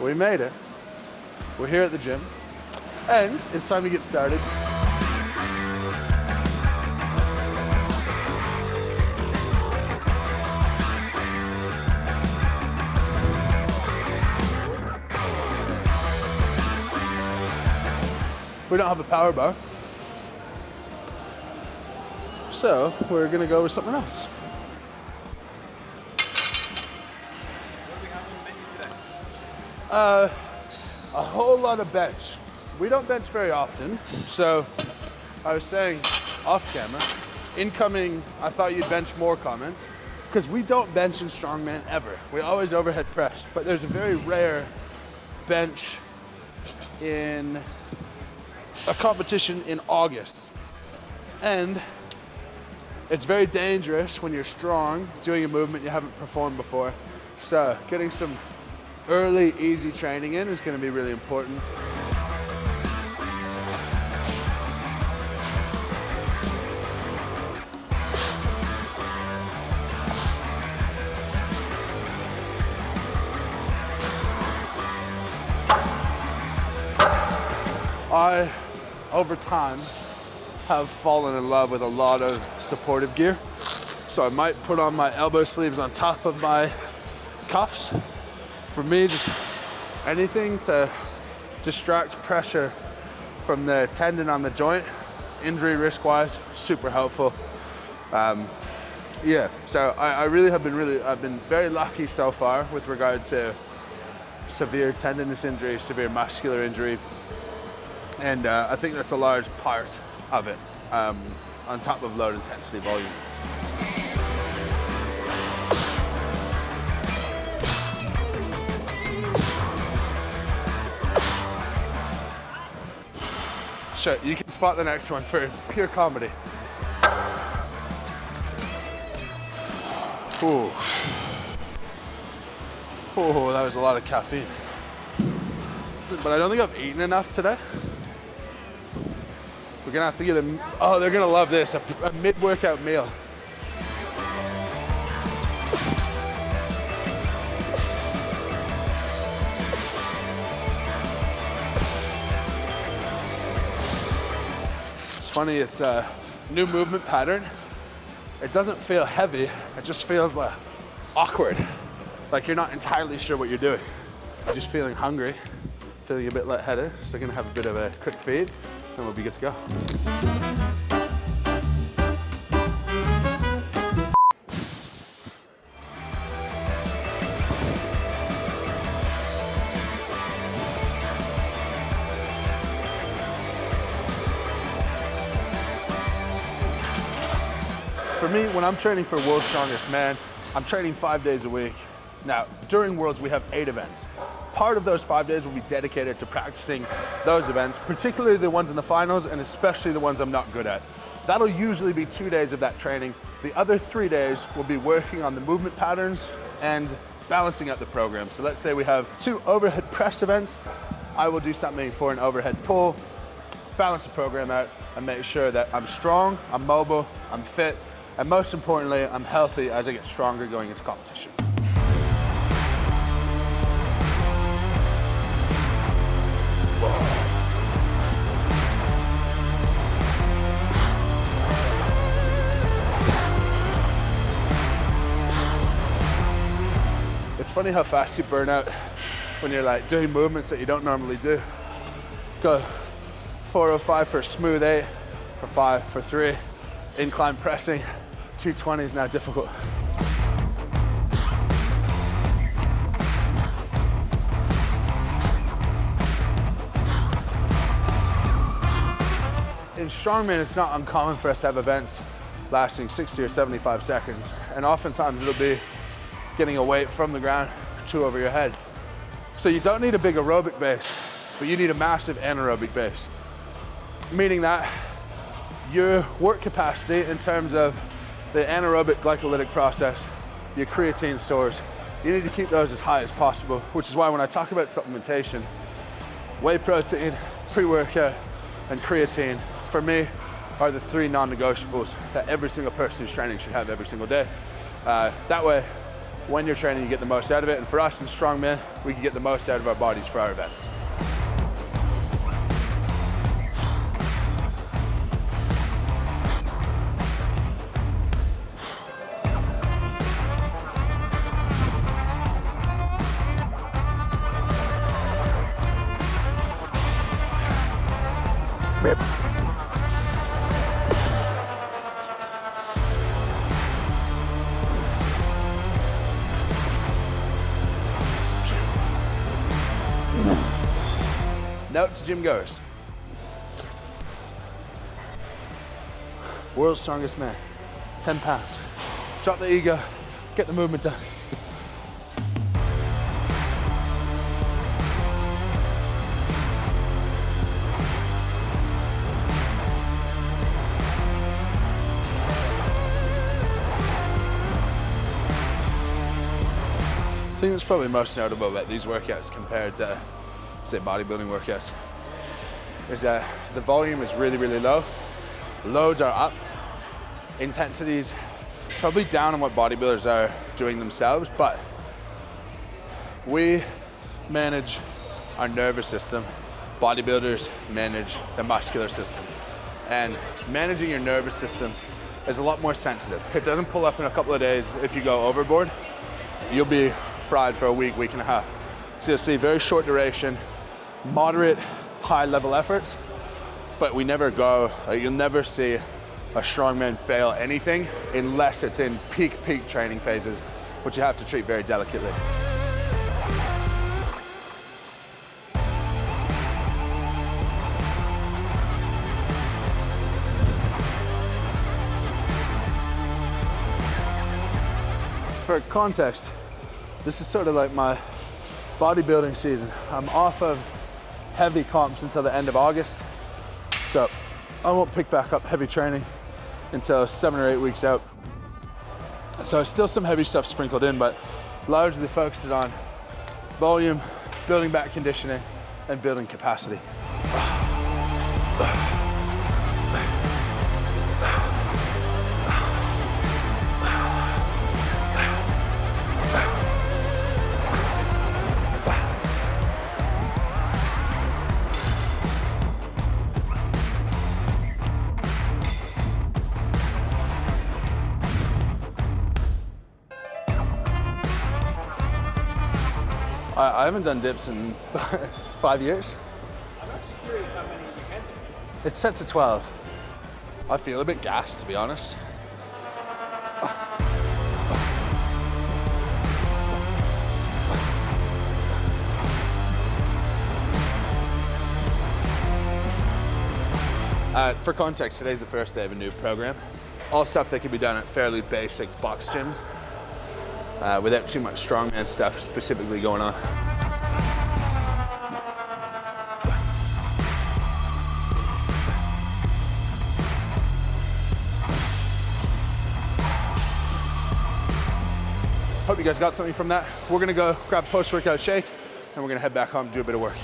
We made it. We're here at the gym, and it's time to get started. We don't have a power bar, so we're gonna go with something else. What do we have on the menu today? A whole lot of bench. We don't bench very often, so I was saying off camera, incoming, I thought you'd bench more comments, because we don't bench in strongman ever. We always overhead press, but there's a very rare bench in a competition in August. And it's very dangerous when you're strong, doing a movement you haven't performed before. So getting some early, easy training in is going to be really important. I, over time, have fallen in love with a lot of supportive gear. So I might put on my elbow sleeves on top of my cuffs. For me, just anything to distract pressure from the tendon on the joint, injury risk-wise, super helpful. Yeah, so I've been very lucky so far with regard to severe tendinous injury, severe muscular injury. And I think that's a large part of it, on top of load intensity volume. Sure, you can spot the next one for pure comedy. Ooh. Oh, that was a lot of caffeine. But I don't think I've eaten enough today. We're gonna have to get oh, they're gonna love this, a mid-workout meal. It's funny, it's a new movement pattern. It doesn't feel heavy, it just feels like awkward. Like you're not entirely sure what you're doing. You're just feeling hungry, feeling a bit lightheaded, so we're gonna have a bit of a quick feed, and we'll be good to go. For me, when I'm training for World's Strongest Man, I'm training 5 days a week. Now, during Worlds, we have 8 events. Part of those 5 days will be dedicated to practicing those events, particularly the ones in the finals and especially the ones I'm not good at. That'll usually be 2 days of that training. The other 3 days will be working on the movement patterns and balancing out the program. So let's say we have 2 overhead press events. I will do something for an overhead pull, balance the program out, and make sure that I'm strong, I'm mobile, I'm fit, and most importantly, I'm healthy as I get stronger going into competition. It's funny how fast you burn out when you're like doing movements that you don't normally do. Go 405 for a smooth 8, for 5, for 3, incline pressing, 220 is now difficult. In strongman, it's not uncommon for us to have events lasting 60 or 75 seconds. And oftentimes it'll be getting a weight from the ground to over your head. So you don't need a big aerobic base, but you need a massive anaerobic base. Meaning that your work capacity in terms of the anaerobic glycolytic process, your creatine stores, you need to keep those as high as possible, which is why when I talk about supplementation, whey protein, pre-workout, and creatine, for me, are the 3 non-negotiables that every single person who's training should have every single day. That way, when you're training, you get the most out of it. And for us in strongman, we can get the most out of our bodies for our events. Rip. Note to gym goers. World's strongest man, 10 pounds. Drop the ego, get the movement done. The thing that's probably most notable about these workouts compared to, say, bodybuilding workouts is that the volume is really, really low. Loads are up. Intensity's probably down on what bodybuilders are doing themselves, but we manage our nervous system. Bodybuilders manage the muscular system. And managing your nervous system is a lot more sensitive. It doesn't pull up in a couple of days. If you go overboard, you'll be fried for a week, week and a half. So you'll see very short duration, moderate, high level efforts, but we never go, you'll never see a strongman fail anything unless it's in peak training phases, which you have to treat very delicately. For context, this is sort of like my bodybuilding season. I'm off of heavy comps until the end of August. So I won't pick back up heavy training until 7 or 8 weeks out. So still some heavy stuff sprinkled in, but largely the focus is on volume, building back conditioning, and building capacity. I haven't done dips in 5 years. I'm actually curious how many you can do. It's set to 12. I feel a bit gassed, to be honest. For context, today's the first day of a new program. All stuff that can be done at fairly basic box gyms without too much strongman stuff specifically going on. Hope you guys got something from that. We're gonna go grab a post-workout shake and we're gonna head back home and do a bit of work.